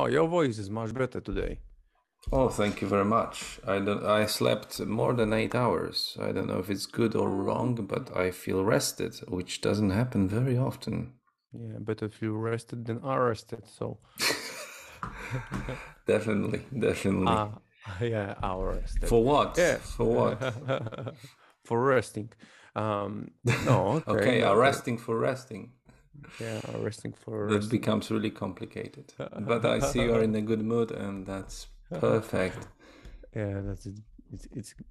Oh, your voice is much better today. Oh, thank you very much. I slept more than 8 hours. I don't know if it's good or wrong, but I feel rested, which doesn't happen very often. Yeah, better feel rested than arrested. So, Definitely, definitely. yeah, arrested. For what? Yeah, For what? for resting. No, okay, Okay, no, resting for resting. yeah, resting for That resting. becomes really complicated. But I see you are in a good mood, and that's perfect. Yeah, that's it.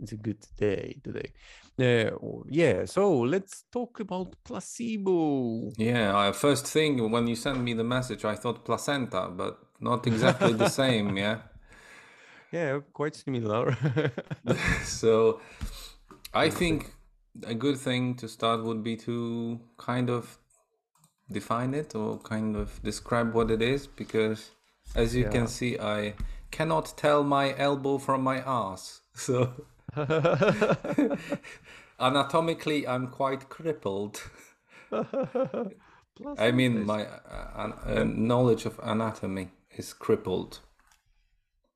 It's a good day today. Yeah. So let's talk about placebo. Yeah, first thing when you sent me the message, I thought placenta, but not exactly the same, yeah? Yeah, quite similar. So I Let's say, think a good thing to start would be to kind of define it or kind of describe what it is, because as you can yeah. see, I cannot tell my elbow from my ass. So anatomically, I'm quite crippled. I Placenta mean, is my yeah. knowledge of anatomy is crippled.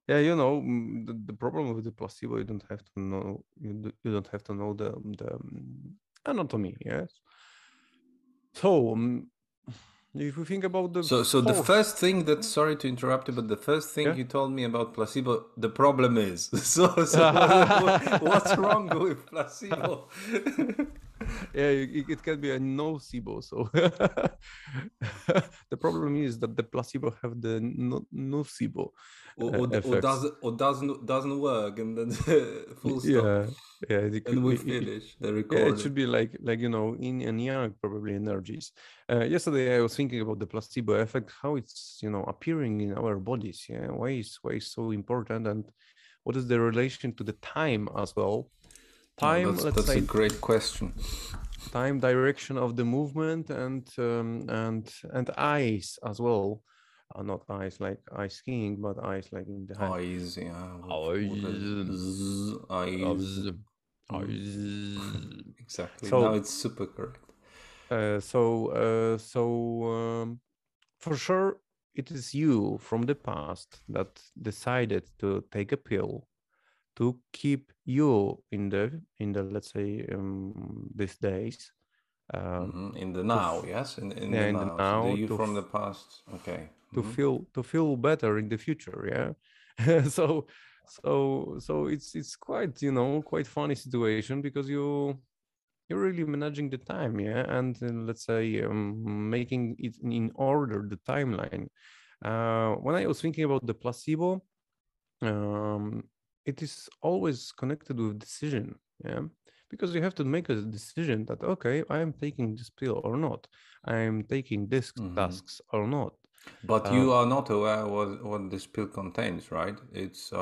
Yeah, the problem with the placebo, you don't have to know you don't have to know the anatomy. Yes. So if we think about the So the force, first thing that, sorry to interrupt you, but the first thing yeah. you told me about placebo, the problem is. So what's wrong with placebo? Yeah, it can be a nocebo. So the problem is that the placebo have the nocebo effects. Or doesn't work, and then full stop, Yeah, yeah, and we finish the yeah. It recording. should be like yin and yang probably energies. Yesterday I was thinking about the placebo effect, how it's appearing in our bodies. Yeah, why is so important, and what is the relation to the time as well? Oh, Time, let's that's a say, great question. time, direction of the movement, and eyes as well. Not eyes like ice skiing, but eyes like in the hand. Eyes, yeah, with the Eyes, z, eyes. Mm, eyes. exactly. Now So, it's super correct. for sure, it is you from the past that decided to take a pill to keep you in the let's say these days, um, In the to now, yes, in yeah, the in the now. So the now you from the past, okay. to feel better in the future. Yeah. So it's quite quite funny situation because you're really managing the time, yeah, and let's say making it in order the timeline. When I was thinking about the placebo, um, it is always connected with decision, yeah, because you have to make a decision that okay, I am taking this pill or not, I am taking these tasks or not. But uh, you are not aware what this pill contains, right? It's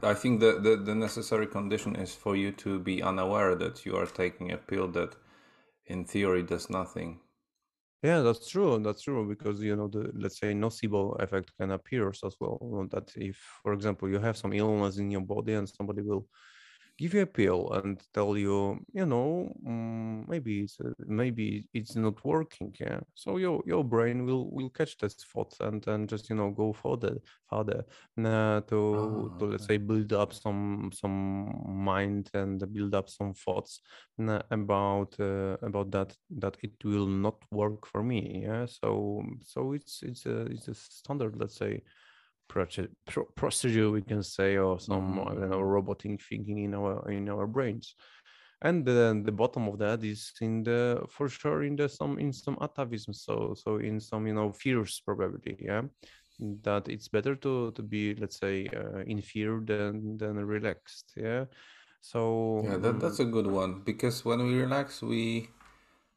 I think the necessary condition is for you to be unaware that you are taking a pill that in theory does nothing. yeah, that's true because the, let's say, nocebo effect can appear as well, that if, for example, you have some illness in your body and somebody will give you a pill and tell you, maybe it's not working. Yeah, so your brain will catch this thought and then just go further to let's Okay. say build up some mind and build up some thoughts about that it will not work for me. Yeah, so it's a standard, let's say, procedure, we can say, or some I don't know, robotic thinking in our brains. And then the bottom of that is in the for sure in some atavism, so in some fears probably, yeah, that it's better to be, let's say, in fear than relaxed, yeah. So Yeah, that's a good one, because when we relax, we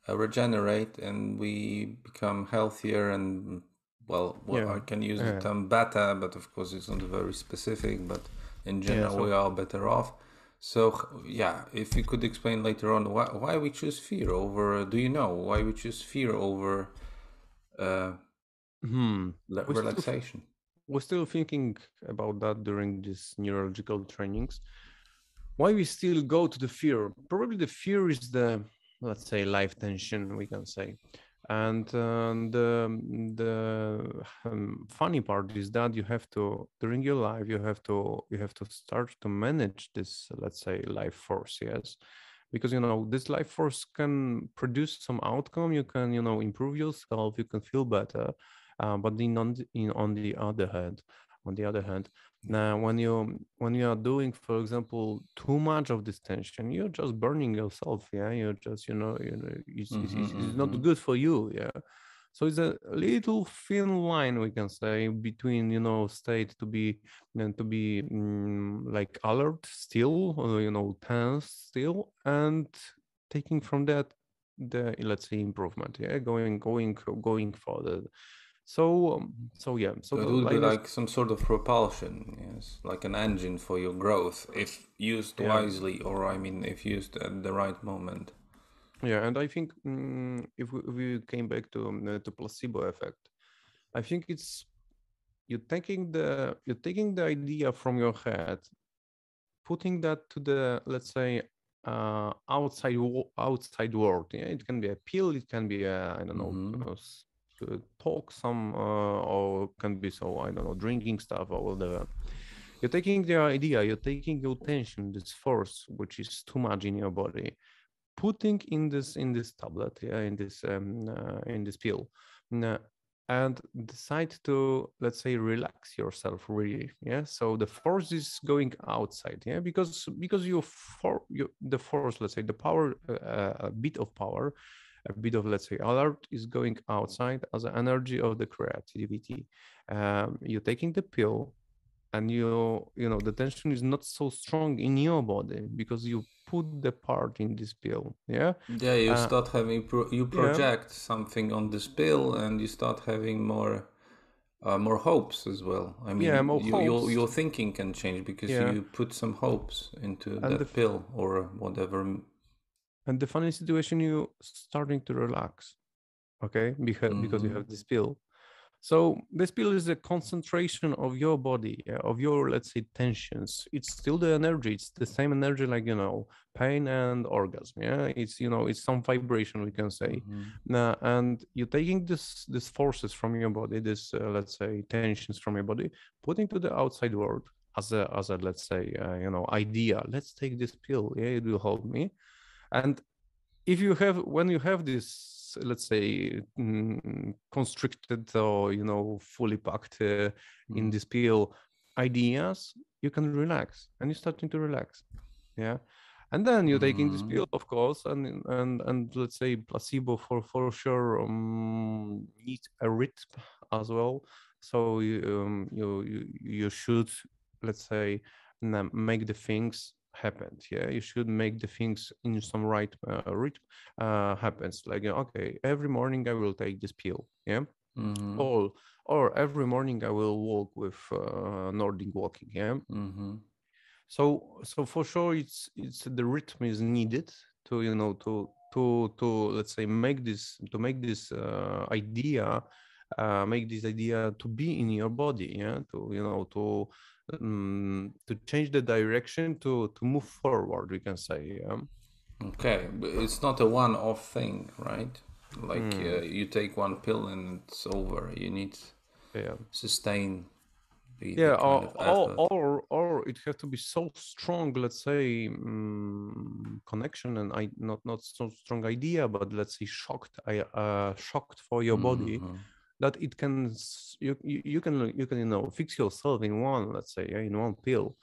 regenerate and we become healthier and, well, yeah, I can use the yeah, term better, but of course it's not very specific, but in yeah. general we So are better off. So yeah, if you could explain later on why we choose fear over, do you know why we choose fear over uh, hmm, we still relaxation? we're still thinking about that during these neurological trainings. Why we still go to the fear? Probably the fear is the, let's say, life tension, we can say. And the funny part is that you have to, during your life, you have to start to manage this, let's say, life force. Yes, because this life force can produce some outcome. You can improve yourself. You can feel better. But on the other hand, now when you are doing, for example, too much of this tension, you're just burning yourself. Yeah, you're just it's not good for you. Yeah, so it's a little thin line, we can say, between state to be like alert still, or tense still, and taking from that the, let's say, improvement. Yeah, going further. So yeah, so So it the would be line is, like some sort of propulsion, yes, like an engine for your growth, if used yeah. wisely, or I mean, if used at the right moment. Yeah, and I think if we came back to placebo effect, I think it's you're taking the idea from your head, putting that to the, let's say, outside world. Yeah, it can be a pill, it can be a, I don't know, Mm-hmm. talk some, or can be, so I don't know, drinking stuff or whatever. You're taking the idea, you're taking your tension, this force which is too much in your body, putting in this tablet, yeah, in this pill, uh, and decide to, let's say, relax yourself really. Yeah, so the force is going outside. Yeah, because the force, let's say, the power, a bit of power, a bit of, let's say, alert is going outside as an energy of the creativity. You're taking the pill, and the tension is not so strong in your body because you put the part in this pill. Yeah, Yeah, you uh, start having you yeah, project something on this pill, and you start having more hopes as well. I yeah, mean, more hopes. your thinking can change because Yeah, you put some hopes into and that pill or whatever. the funny situation, you starting to relax. Okay, because you Mm-hmm. have this pill. So this pill is a concentration of your body, yeah, of your, let's say, tensions. It's still the energy. It's the same energy, like pain and orgasm. Yeah, it's some vibration, we can say. Mm-hmm. And you're taking these forces from your body, this, let's say, tensions from your body, putting to the outside world as a, let's say, idea. Let's take this pill. Yeah, it will help me. And when you have this, let's say, constricted, or fully packed, in this pill ideas, you can relax, and you're starting to relax. Yeah, and then you're taking this Mm-hmm. pill, of course, and let's say placebo for sure needs a rhythm as well. So you should, let's say, make the things happen. Yeah, you should make the things in some right rhythm happens, like, okay, every morning I will take this pill. Yeah, Mm-hmm. or every morning I will walk with Nordic walking. Yeah, Mm-hmm. so for sure it's the rhythm is needed to to let's say make this idea to be in your body. Yeah, to to change the direction, to move forward, we can say. Yeah. Okay, but it's not a one-off thing, right? Like Hmm. you take one pill and it's over. You need Yeah. sustain the Yeah, kind of effort. or it has to be so strong, let's say, connection, and I not so strong idea, but let's say shocked for your body, Mm-hmm. that it can you can fix yourself in one, let's say, yeah, in one pill.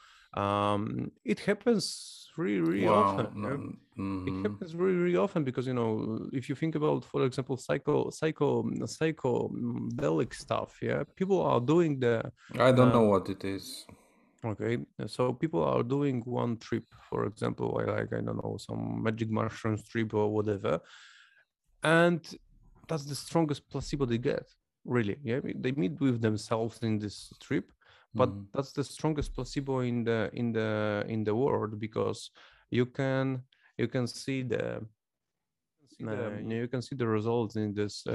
It happens really, really often. Wow. Yeah, No, it mm-hmm. happens really, really often because if you think about, for example, psychedelic stuff. Yeah, people are doing the I don't uh, know what it is. okay, so people are doing one trip, for example, like, I don't know, some magic mushrooms trip or whatever, and that's the strongest placebo they get. Really, yeah, they meet with themselves in this trip, but Mm-hmm. that's the strongest placebo in the world, because you can you can see the you can see the results in this,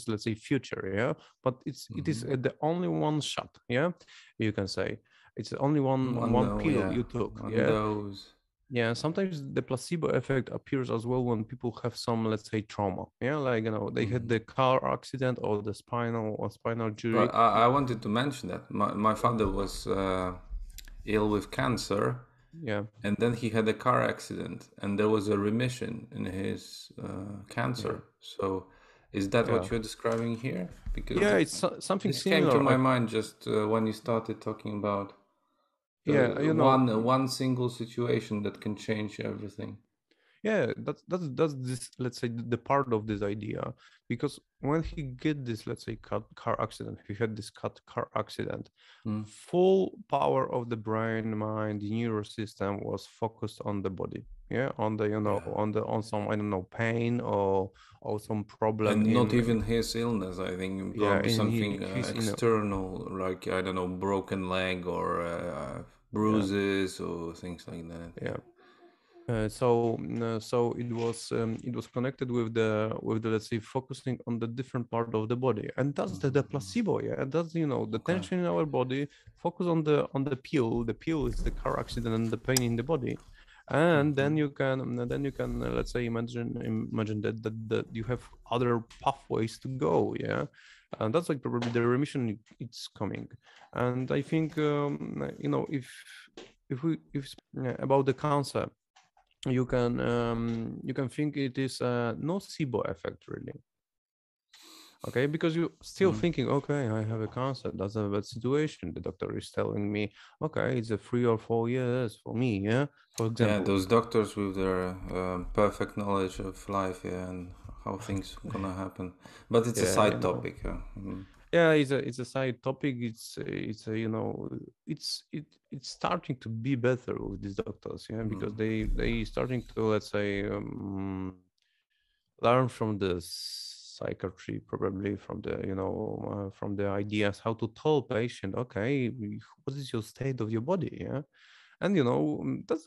let's say, future. Yeah, but it is Mm-hmm. the only one shot. Yeah, you can say it's only one One one no, pill yeah, you took. one Yeah, dose. Yeah, sometimes the placebo effect appears as well when people have some, let's say, trauma. Yeah, like they had the car accident or the spinal injury. But I wanted to mention that my father was ill with cancer, Yeah, and then he had a car accident, and there was a remission in his yeah, cancer. So, is that yeah, what you're describing here? Because yeah. It's something this came to similar. my mind just when you started talking about Yeah, one single situation that can change everything. yeah, that's this, let's say, the part of this idea, because when he get this, let's say, car accident, he had this car accident, Mm. full power of the brain, mind, the nervous system was focused on the body. Yeah, on the Yeah. on some, I don't know, pain or some problem And not in, even his illness, I think yeah, probably in something his, external, like, I don't know, broken leg or yeah, bruises or things like that. yeah. So it was connected with the, let's say, focusing on the different part of the body, and that's the placebo. Yeah, and that's the Okay. tension in our body. Focus on the pill. The pill is the car accident and the pain in the body, and then you can let's say, imagine that you have other pathways to go. Yeah, and that's like probably the remission it's coming, and I think if about the concept, you can think it is a nocebo effect, really. Okay, because you still Mm. thinking, okay, I have a cancer, that's a bad situation, the doctor is telling me, okay, it's a 3 or 4 years for me, yeah, for Yeah, example. those doctors with their perfect knowledge of life, yeah, and how things gonna happen. But it's a Yeah, side topic. Yeah. Mm. yeah, it's a side topic. It's a, it's starting to be better with these doctors, yeah, because Mm. they starting to, let's say, learn from the psychiatry, probably from the, from the ideas how to tell patient, okay, what is your state of your body, yeah. And that's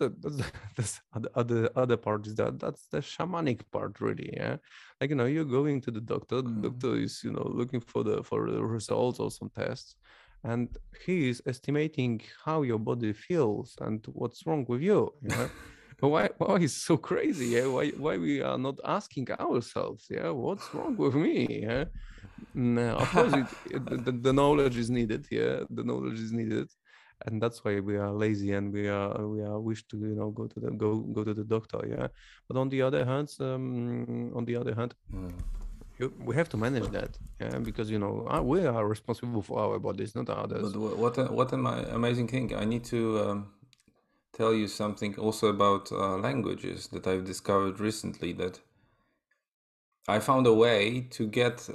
that's other part is that's the shamanic part, really, yeah. Like, you're going to the Okay. doctor is, looking for the results or some tests, and he is estimating how your body feels and what's wrong with you, yeah. Why is so crazy, yeah? Why we are not asking ourselves, yeah, what's wrong with me, yeah? Of course, the knowledge is needed, yeah, the knowledge is needed, and that's why we are lazy and we are wish to, go to the doctor, yeah. But on the other hand, Mm. we have to manage that, yeah, because we are responsible for our bodies, not But others. what an amazing thing! I need to tell you something also about languages that I've discovered recently. That I found a way to get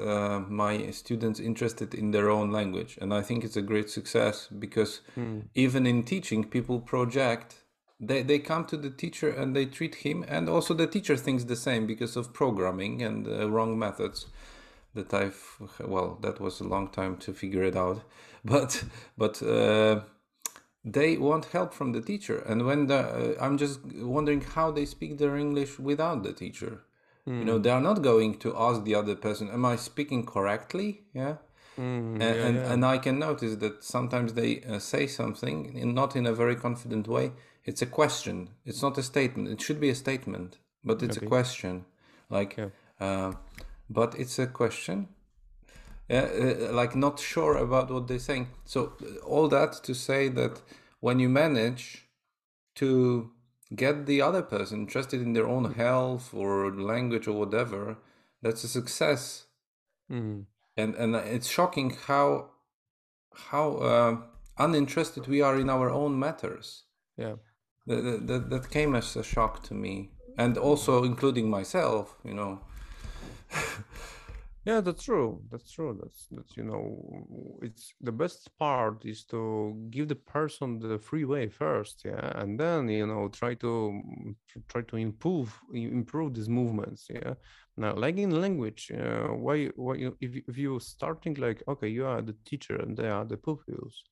my students interested in their own language, and I think it's a great success because Mm, even in teaching, people project. They come to the teacher and they treat him, and also the teacher thinks the same because of programming and wrong methods that that was a long time to figure it out, but they want help from the teacher, and when I'm just wondering how they speak their English without the teacher. They mm, are not going to ask the other person, am I speaking correctly? Yeah. yeah, yeah, And I can notice that sometimes they say something not in a very confident way. It's a question. It's not a statement. It should be a statement, but it's a okay, question. Like, yeah. uh, but it's a question. Like not sure about what they're saying. So all that to say that when you manage to get the other person interested in their own health or language or whatever, that's a success. Mm, And it's shocking how uninterested we are in our own matters. yeah. That came as a shock to me, and also including myself. Yeah, that's true. That's true. That's it's the best part is to give the person the free way first, yeah, and then try to improve these movements, yeah. Now, like in language, why if you starting like, okay, you are the teacher and they are the pupils,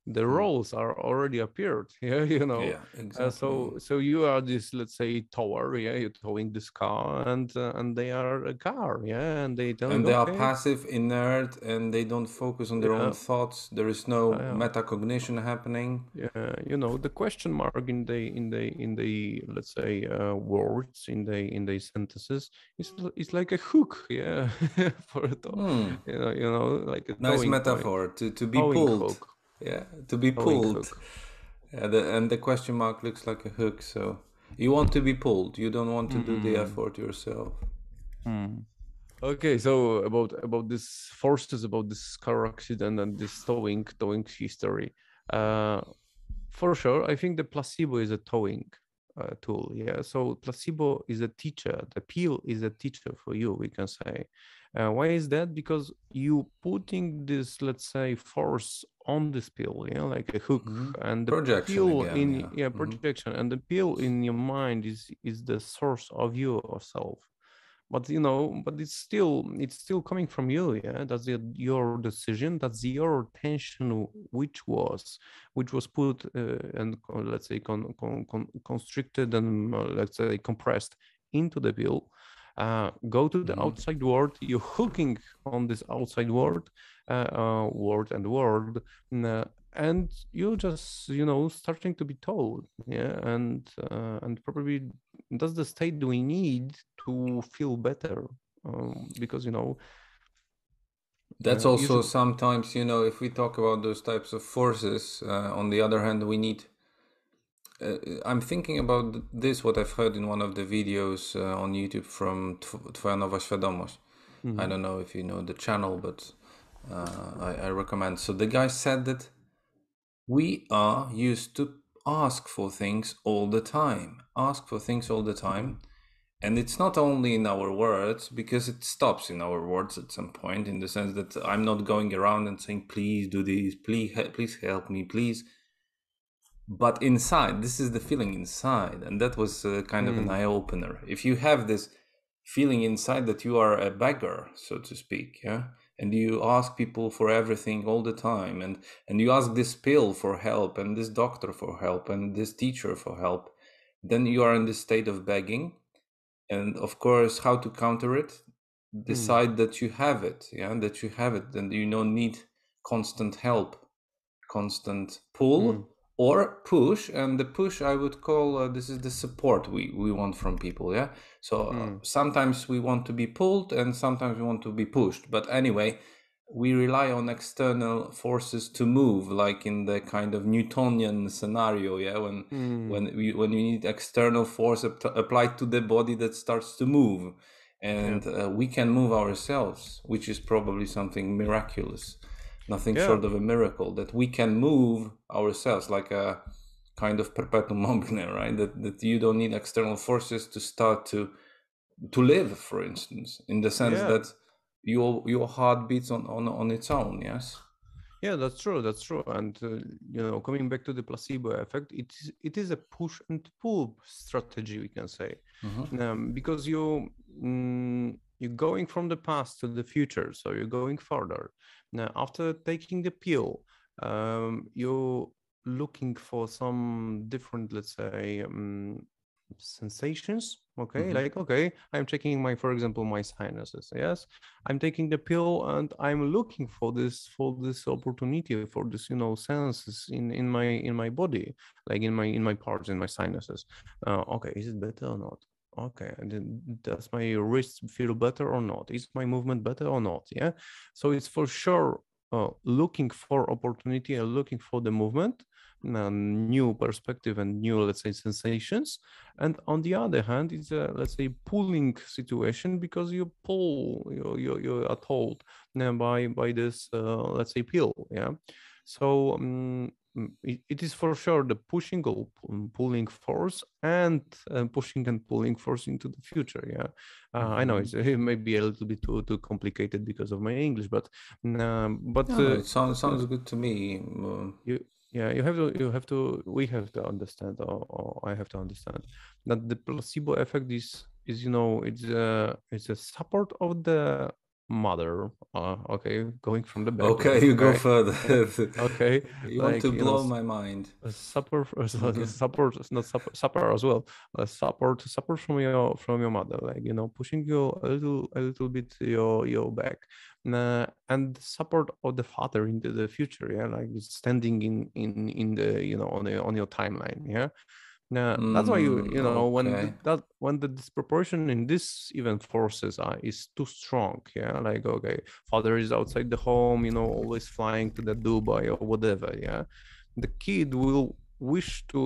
the roles are already appeared. Yeah, you know. Yeah, exactly. So you are this, let's say, tower. Yeah, you're towing this car, and they are a car. Yeah, and they telling, And they are okay, passive, inert, and they don't focus on their own yeah, thoughts. There is no yeah, metacognition happening. yeah. You know, the question mark in the let's say words in the sentences is like a hook. Yeah, for a Hmm. you know, like a Nice metaphor to be towing pulled. hook, Yeah, to be towing pulled. hook. Yeah, and the question mark looks like a hook. So you want to be pulled. You don't want to do the Hmm. effort yourself. Hmm. Okay, so about this forces, about this car accident and this towing history, uh, for sure, I think the placebo is a towing tool. Yeah, so placebo is a teacher. The pill is a teacher for you. We can say. Why is that? Because you putting this, let's say, force on this pill, yeah, like a hook, Hmm. and the Projection pill again. in, Yeah. yeah, Hmm. projection, and the pill in your mind is the source of yourself. But you know, but it's still coming from you. Yeah, that's your decision, that's your tension, which was put and let's say constricted and let's say compressed into the pill, go to the Hmm. outside world. You're hooking on this outside world, world, and you just, you know, starting to be told. Yeah, and probably that's the state we need to feel better, because you know, That's also usually. sometimes, if we talk about those types of forces, on the other hand, we need. I'm thinking about this, what I've heard in one of the videos on YouTube from Twoja Nowa Świadomość. I Mhm. don't know if you know the channel, but I recommend. So the guy said that we are used to ask for things all the time, Mhm. and it's not only in our words, because it stops in our words at some point, in the sense that I'm not going around and saying, please do this, please help me, please. But inside, this is the feeling inside, and that was kind of an Mm. eye-opener. If you have this feeling inside that you are a beggar, so to speak, yeah, and you ask people for everything all the time, and you ask this pill for help, and this doctor for help, and this teacher for help, then you are in this state of begging. And of course, how to counter it? Mm. Decide that you have it, yeah, that you have it, and you don't need constant help, constant Mm. pull or push. And the push, I would call, this is the support we want from people. Yeah, so Mm. sometimes we want to be pulled and sometimes we want to be pushed, but anyway, we rely on external forces to move, like in the kind of Newtonian scenario. Yeah, Mm. when you need external force applied to the body that starts to move, Yeah. and we can move ourselves, which is probably something miraculous, nothing Yeah. short of a miracle, that we can move ourselves, like a kind of perpetuum mobile, right? That you don't need external forces to start to live, for instance, in the sense Yeah. that your heart beats on its own. Yes. Yeah, that's true. That's true. And you know, coming back to the placebo effect, it is a push and pull strategy, we can say, Mm-hmm. because you're going from the past to the future, so you're going further. Now, after taking the pill, you're looking for some different, let's say, sensations. Okay, Mm-hmm. like, okay, I'm checking my, for example, my sinuses. Yes, I'm taking the pill and I'm looking for this opportunity, for this, you know, senses in my body, like in my parts, in my sinuses. Okay, is it better or not? Okay, and then does my wrist feel better or not? Is my movement better or not? Yeah, so it's for sure looking for opportunity and looking for the movement, new perspective and new, let's say, sensations. And on the other hand, it's a, let's say, pulling situation, because you are told by this, let's say, pill. Yeah, so it is for sure the pushing or pulling force, and pushing and pulling force into the future. Yeah, I know Mm-hmm. it may be a little bit too complicated because of my English, but No, it sounds you, good to me. you yeah, you have to we have to understand, or I have to understand that the placebo effect is, you know, it's a support of the mother, okay, going from the back, Okay, like, you go okay, further. okay, You want like, to blow my mind. support, Okay. support, not supper as well, support from your mother, like, pushing you a little bit your back, and support of the father into the future, yeah, like standing in the, on your timeline, yeah. Now that's why you know Okay. when the disproportion in this event forces is too strong, yeah, like, okay, father is outside the home, always flying to the Dubai or whatever, yeah, the kid will wish to,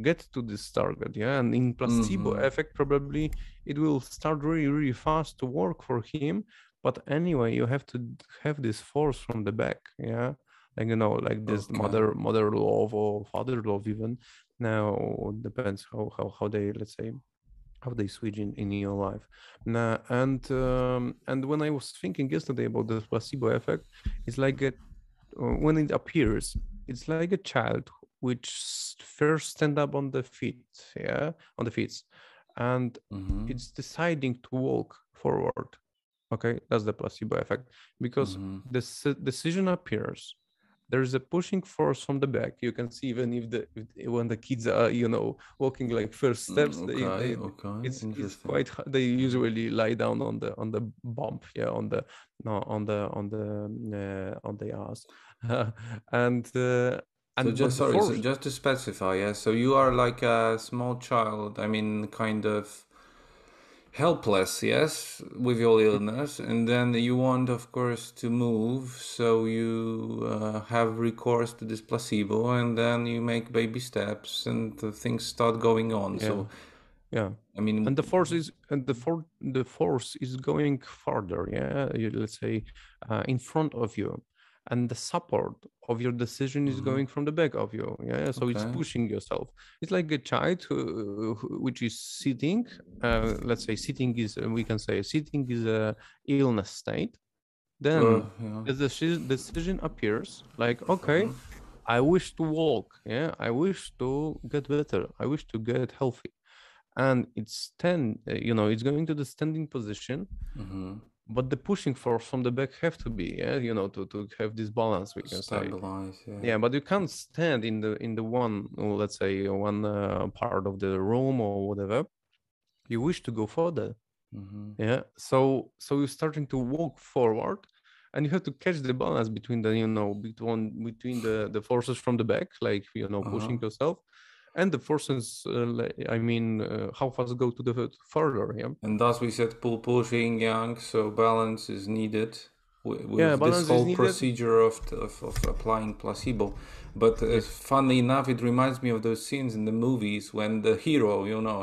get to this target, yeah, and in placebo effect probably it will start really really fast to work for him, but anyway you have to have this force from the back, yeah, like, like this Okay. mother love or father love even. Now depends how they, let's say, how they switch in your life. Now, and when I was thinking yesterday about the placebo effect, it's like when it appears, it's like a child which first stand up on the feet, yeah, on the feet, and it's deciding to walk forward. Okay, that's the placebo effect, because the decision appears, there's a pushing force from the back. You can see even if when the kids are, walking like first steps, Okay. Okay. it's Interesting. quite they usually lie down on the bump, yeah, on the no on the ass, So and just but the sorry, so force. just to specify, yeah. So you are like a small child. I mean, kind of helpless, yes, with your illness, and then you want, of course, to move. So you have recourse to this placebo, and then you make baby steps, and things start going on. Yeah, So yeah, I mean, and the force is going further, yeah, let's say, in front of you, and the support of your decision is going from the back of you, yeah, so it's okay. pushing yourself. It's like a child which is sitting, let's say sitting is, we can say sitting is a illness state, then Yeah. the decision appears, like, okay, I wish to walk, yeah, I wish to get better, I wish to get healthy, and it's going to the standing position, but the pushing force from the back have to be, yeah, to have this balance, we can say. Stabilize, yeah. Yeah, but you can't stand in the one, let's say, one part of the room or whatever. You wish to go further, yeah, so you're starting to walk forward, and you have to catch the balance between the, between the forces from the back, like, pushing yourself, and the forces, I mean, how fast go to the further, yeah. And thus we said pushing young, so balance is needed Yeah, with this balance is whole needed. procedure of applying placebo. But Yes. funnily enough, it reminds me of those scenes in the movies when the hero,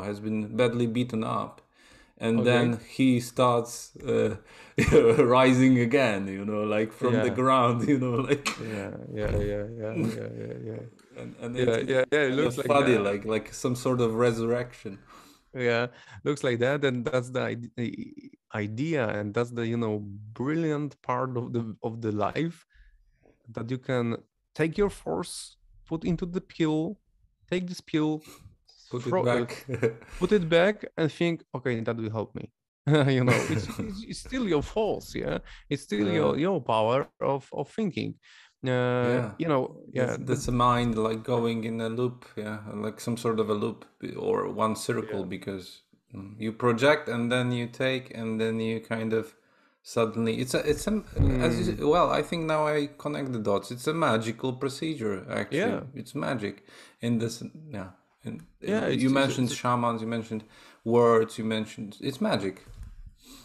has been badly beaten up, and Okay. then he starts rising again, like from the Yeah. ground, like. Yeah. And Yeah, it's yeah, yeah. It kind of looks like funny, that. like some sort of resurrection. Yeah, looks like that, and that's the idea, and that's the, brilliant part of the life, that you can take your force, put into the pill, take this pill, Put it throw, back. put it back, and think, okay, that will help me. It's still your force, yeah. It's still uh, your power of thinking. Yeah, Yeah, that's a mind like going in a loop, yeah, like some sort of a loop or one circle, yeah. because you project and then you take and then you kind of suddenly it's a as Mm, you, well, I think now I connect the dots. It's a magical procedure, actually. yeah, It's magic in this, yeah. And yeah. you mentioned shamans, you mentioned words, you mentioned it's magic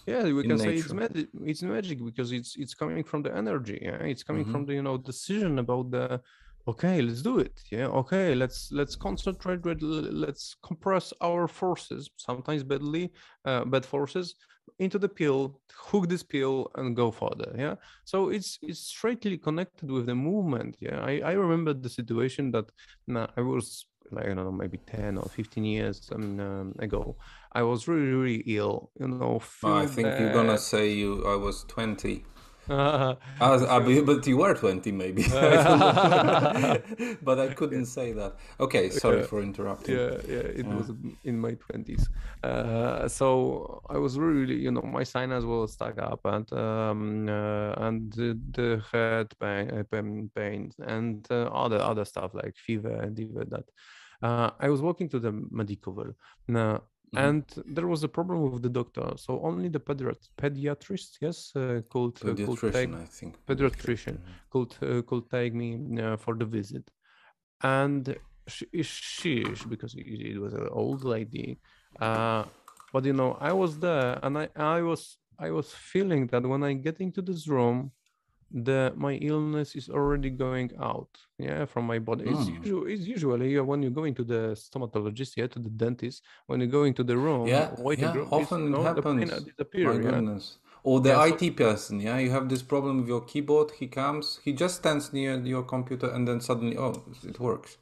Yeah, we in can say it's nature. magic. It's magic because it's coming from the energy. Yeah, it's coming from the, decision about the. Okay, let's do it. Yeah. Okay, let's concentrate. Let's compress our forces, sometimes bad forces, into the pill. Hook this pill and go further. Yeah. So it's straightly connected with the movement. Yeah. I remember the situation that I was, like, I don't know, maybe 10 or 15 years ago. I was really, really ill, I feel think you're gonna bad. say I was 20. But you were 20 maybe. I don't know. But I couldn't say that. Okay, sorry Yeah. for interrupting. Yeah, it Yeah. was in my 20s. So I was really, my sinus was stuck up, and the head pain and other stuff like fever and even that. I was walking to the medical, Mhm. and there was a problem with the doctor. So only the pediatrist, yes, could take Pediatrician, I think. pediatrician Pediatrician. could take me for the visit. And because it was an old lady, uh but I was there, and I was feeling that when I get into this room, my illness is already going out, yeah, from my body. It's usually when you go into the stomatologist, yeah, to the dentist, when you go into the room, Yeah, waiting yeah, room, is often it the pain happens. My disappear, yeah. goodness. Or the Yeah, so IT person, yeah, you have this problem with your keyboard. He comes, he just stands near your computer, and then suddenly, oh, it works.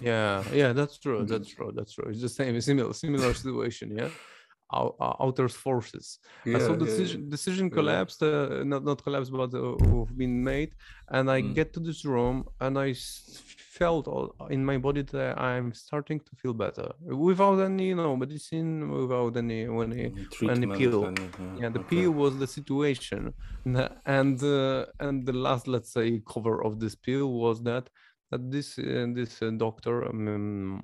yeah, that's true, The- that's true. It's the same, similar situation, yeah. Outer forces. So Yeah, the yeah, yeah. decision Yeah. collapsed, not collapsed, but been made. And I Mm. get to this room, and felt in my body that I'm starting to feel better without any, medicine, without any Treatment pill. and Yeah, the yeah, okay. pill was the situation, and the last, let's say, cover of this pill was that this doctor,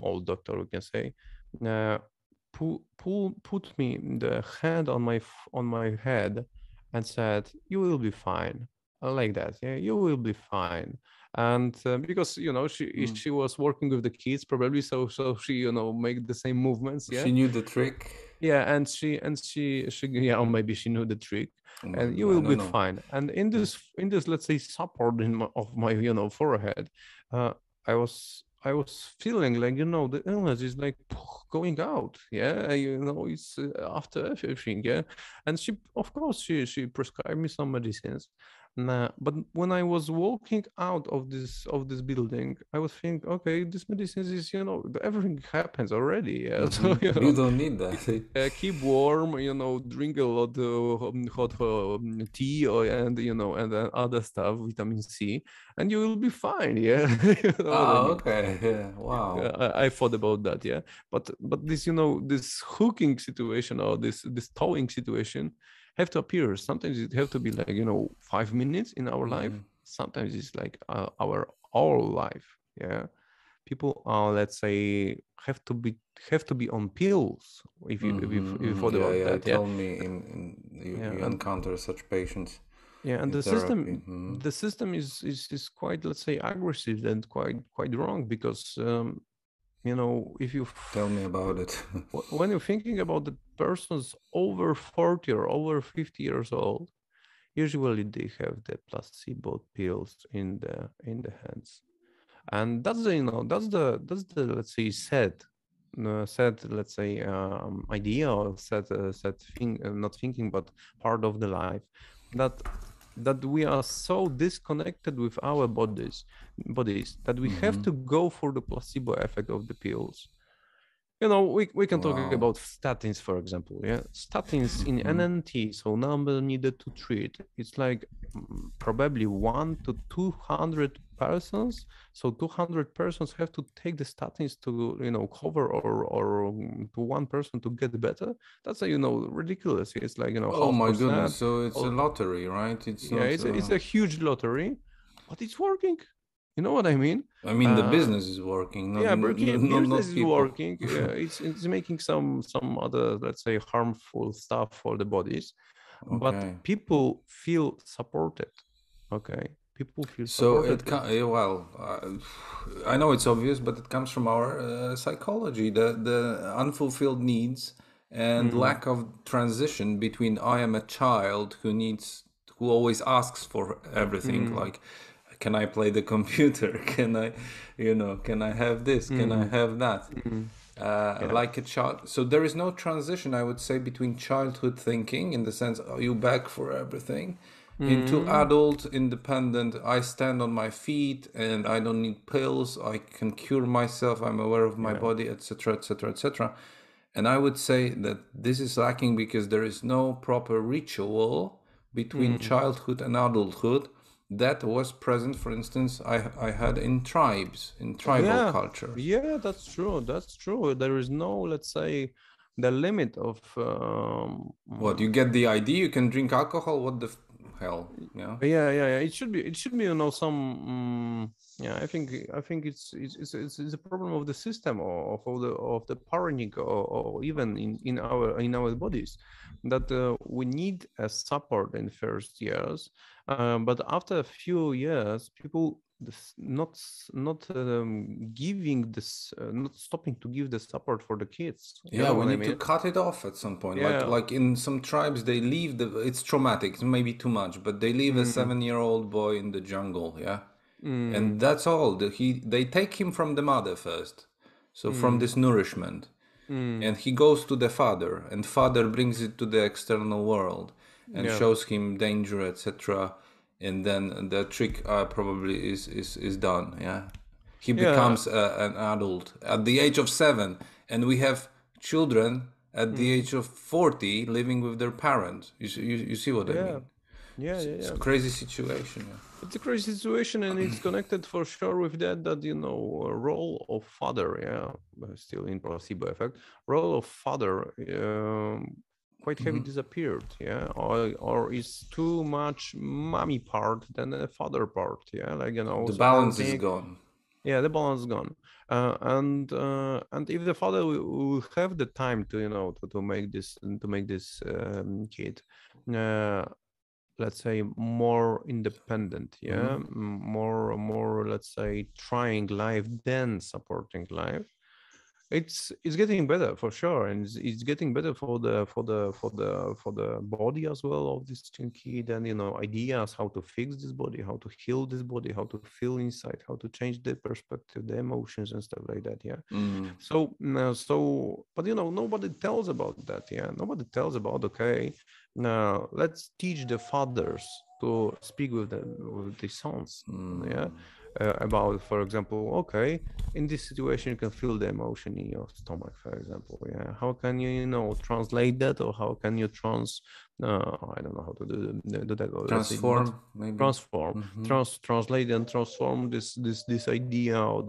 old doctor, we can say, uh, put me the hand on my head and said, "You will be fine." Like that, yeah, you will be fine. And because Mm. she was working with the kids probably, so she make the same movements, yeah. She knew the trick. Yeah, and she yeah, or maybe she knew the trick. And you Maybe I will don't be know. fine. And Yeah. in this, let's say, support of my forehead, uh I was feeling like, the illness is like going out, yeah. It's after everything, yeah. And she, of course, she prescribed me some medicines. Nah, but when I was walking out of this building, I was thinking, okay, this medicine is, everything happens already. Yeah. So, You don't need that. keep warm, drink a lot of hot tea, and then other stuff, vitamin C, and you will be fine. Yeah. You know what I Ah, mean? okay. Yeah. Yeah, Wow. I thought about that. Yeah. But this, this hooking situation, or this towing situation, have to appear. Sometimes it have to be like, 5 minutes in our life. Mm. Sometimes it's like our whole life. Yeah. People are, let's say, have to be on pills, if you thought Yeah, about yeah. that, yeah. Tell me, in Yeah, you and encounter such patients yeah, and in the therapy. system the system is quite, let's say, aggressive and quite wrong, because if Tell me about it. when you're thinking about the persons over 40 or over 50 years old, usually they have the placebo pills in the hands. And that's the, that's the, let's say, sad, let's say, idea, or sad thing, not thinking, but part of the life, that we are so disconnected with our bodies that we have Hmm. to go for the placebo effect of the pills. We can talk Wow. about statins, for example. Yeah, statins in Hmm. NNT, so number needed to treat. It's like, probably 1 to 200 persons. So 200 persons have to take the statins to, cover, or to one person to get better. That's ridiculous. It's like, Oh half my goodness. percent. So it's a Or, lottery, right? It's yeah, not. it's a huge lottery, but it's working. You know what I mean? I mean, the Uh, business is working, yeah, business not is people. working. It's making some other, let's say, harmful stuff for the bodies, but Okay. people feel supported. Okay, people feel So supported. I know it's obvious, but it comes from our psychology, the unfulfilled needs and Mm, lack of transition between I am a child who always asks for everything, mm, like, can I play the computer? Can I have this? Can I mm, have that? mm. Yeah. Like a child. So there is no transition, I would say, between childhood thinking, in the sense, are you back for everything, into Mm, adult independent, I stand on my feet and I don't need pills, I can cure myself, I'm aware of my yeah. body, etc., etc., etc. And I would say that this is lacking because there is no proper ritual between childhood and adulthood that was present, for instance, I had in tribes, in tribal cultures. Yeah, that's true. That's true. There is no, let's say, the limit of What, you get the idea? You can drink alcohol? What the hell? Yeah. yeah. It should be, some yeah. I think it's a problem of the system, or of the parenting, or even in our bodies, that we need a support in first years, but after a few years, people not giving this, not stopping to give the support for the kids. You Yeah, know we what I need to mean? cut it off at some point. Yeah. Like in some tribes, they leave it's traumatic, it's maybe too much, but they leave a Mm, 7-year-old boy in the jungle, yeah? mm, And that's all. They take him from the mother first. So from mm, this nourishment. mm. And he goes to the father, and father brings it to the external world and Yeah. shows him danger, etc. And then the trick probably is done, yeah? He Yeah. becomes an adult at the age of 7, and we have children at the Mm, age of 40 living with their parents. You see what I yeah. mean? It's Yeah. a crazy situation. Yeah. It's a crazy situation, and it's connected for sure with that role of father. Yeah, still in placebo effect, role of father quite heavy Mhm. disappeared. Yeah, or is too much mommy part than the father part. Yeah, like The balance is supporting. gone. Yeah, the balance is gone. And if the father will have the time to to make this kid let's say more independent, yeah, Mhm. more let's say trying life than supporting life, it's getting better for sure, and it's getting better for the body as well of this kid, and ideas how to fix this body, how to heal this body, how to feel inside, how to change the perspective, the emotions and stuff like that. Yeah. Mm. So but nobody tells about that. Yeah, nobody tells about, okay, now let's teach the fathers to speak with the sons. Yeah. Mm. About, for example, okay, in this situation you can feel the emotion in your stomach, for example. Yeah, how can translate that, or how can you I don't know how to do that, or let's say not Transform, maybe. transform, Mm-hmm. translate and transform this idea, or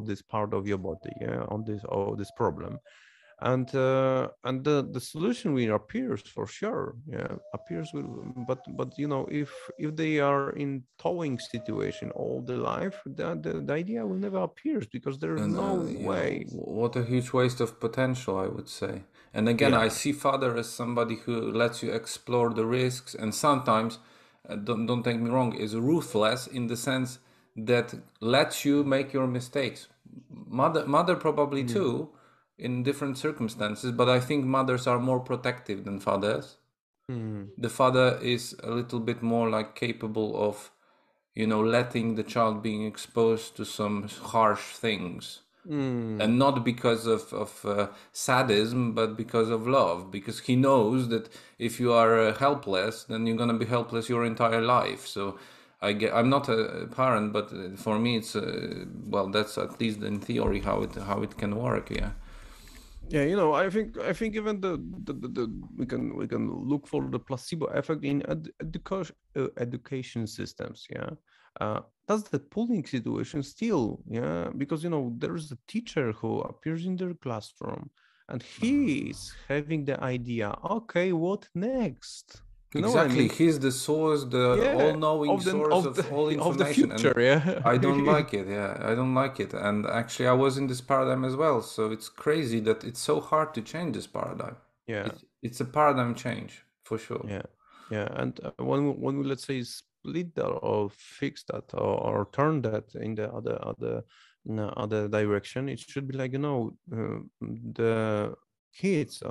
this part of your body, yeah, on this problem. And the solution will appears for sure, yeah, appears will. But if they are in towing situation all the life, the idea will never appears, because there is And no yeah, way. what a huge waste of potential, I would say. And again, I Yeah. see father as somebody who lets you explore the risks, and sometimes, don't take me wrong, is ruthless in the sense that lets you make your mistakes. Mother probably Mm. too, in different circumstances, but I think mothers are more protective than fathers. Mm. The father is a little bit more like capable of, letting the child being exposed to some harsh things, Mm. and not because of sadism, but because of love, because he knows that if you are helpless, then you're going to be helpless your entire life. So I'm not a parent, but for me it's well, that's at least in theory how it can work. Yeah. Yeah, I think even we can look for the placebo effect in education systems. Yeah, that's the pulling situation still. Yeah, because there is a teacher who appears in their classroom, and he is having the idea. Okay, what next? You know what I Exactly, mean? he's the source, the Yeah, all-knowing source of all of the information, and future. Yeah. I don't like it. Yeah, I don't like it. And actually, I was in this paradigm as well. So it's crazy that it's so hard to change this paradigm. Yeah. It's a paradigm change for sure. Yeah, yeah, and when we let's say split that, or fix that, or turn that in the other direction, it should be like the kids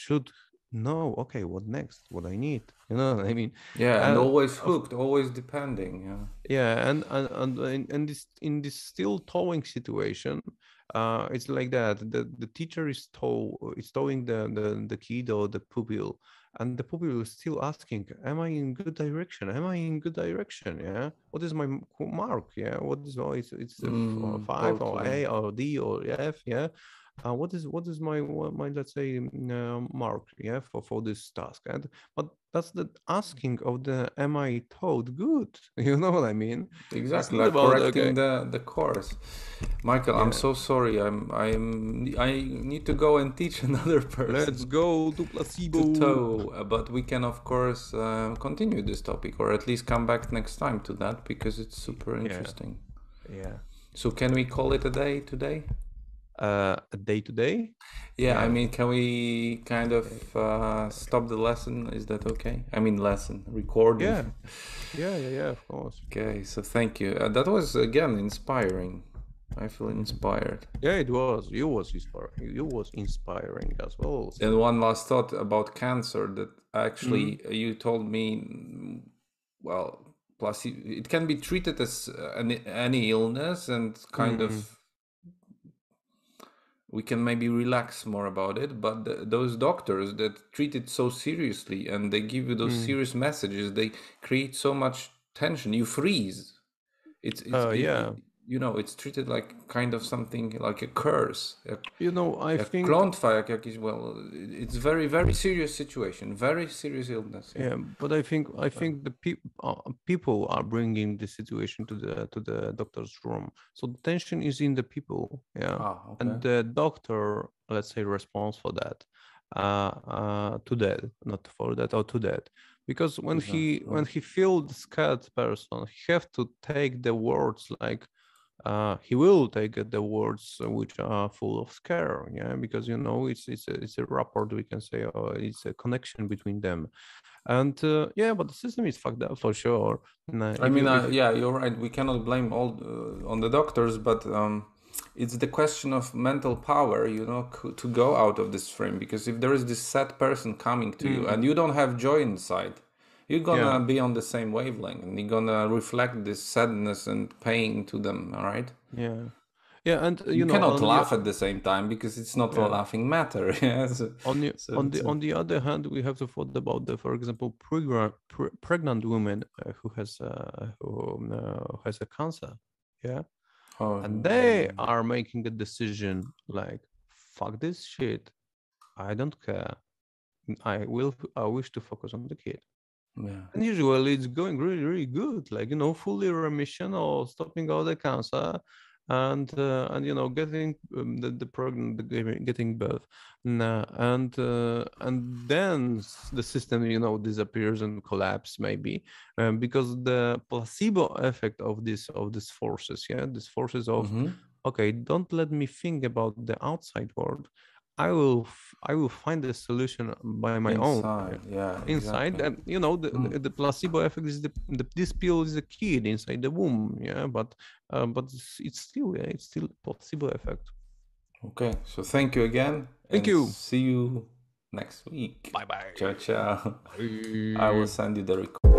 should know, okay, what next, what I need, what I mean. Yeah, and always Of hooked, always depending. Yeah. Yeah, and this in this still towing situation, it's like that. The teacher is towing the kid or the pupil, and the pupil is still asking, "Am I in good direction? Am I in good direction? Yeah, what is my mark? Yeah, what is it's Mm, five or totally. A or D or F? Yeah, what is my let's say mark, yeah, for this task. And but that's the asking of the am I taught good? You know what I mean? It's Exactly, not like about correcting okay, the course. Michael, I'm yeah, so sorry. I need to go and teach another let's person go to to placebo. tow. But we can of course continue this topic, or at least come back next time to that, because it's super Yeah, interesting. yeah. So can we call it a day today? A day to day. Yeah, I Yeah, mean, can we kind of yeah, stop the lesson? Is that okay? I mean, lesson recording. yeah, yeah, of course. Okay, so thank you. That was again inspiring. I feel Mhm. inspired. Yeah, it was. You was inspiring. You was inspiring as well. And So. one last thought about cancer, that Mm-hmm. actually you told me, well, placebo, it can be treated as any illness, and kind Mm-hmm. of we can maybe relax more about it. But those doctors that treat it so seriously and they give you those Mm. serious messages, they create so much tension. You freeze. Yeah. It's treated like kind of something like a curse. I Jak think, klątwa, jak jakiś, well, it's very, very serious situation, very serious illness, yeah. yeah, but I think the people are bringing the situation to the doctor's room. So the tension is in the people, yeah, Ah, okay. and the doctor, let's say, responds for that, to that, not for that or to that, because when To that, he feels the scared person, he have to take the words like he will take the words which are full of scare, yeah, because it's a rapport, we can say, or it's a connection between them. And yeah, but the system is fucked up for sure. I If mean, you if yeah, you're right. We cannot blame all on the doctors, but it's the question of mental power, to go out of this frame. Because if there is this sad person coming to you and mm, you don't have joy inside, you're yeah, gonna be on the same wavelength, and you're gonna reflect this sadness and pain to them. All right. yeah, yeah, and You cannot on the laugh at the same time, because it's not a yeah, laughing matter. Yeah. So on it's the a, on the other hand, we have to thought about the, for example, pregnant women who has a cancer, yeah, oh, and they are making a decision like, fuck this shit, I don't care. I wish to focus on the kid. yeah. And usually it's going really, really good, like, fully remission or stopping all the cancer, and getting the pregnant, getting birth. And then the system, disappears and collapse maybe, because the placebo effect of these forces, yeah, these forces of, Mm-hmm. okay, don't let me think about the outside world. I will find a solution by my own, yeah, Inside, yeah, inside. exactly. And the placebo effect is this pill is a kid inside the womb, yeah, but it's still placebo effect. Okay, so thank you again, Thank and you. see you next week. Bye bye. Ciao, ciao. I will Bye. send you the recording.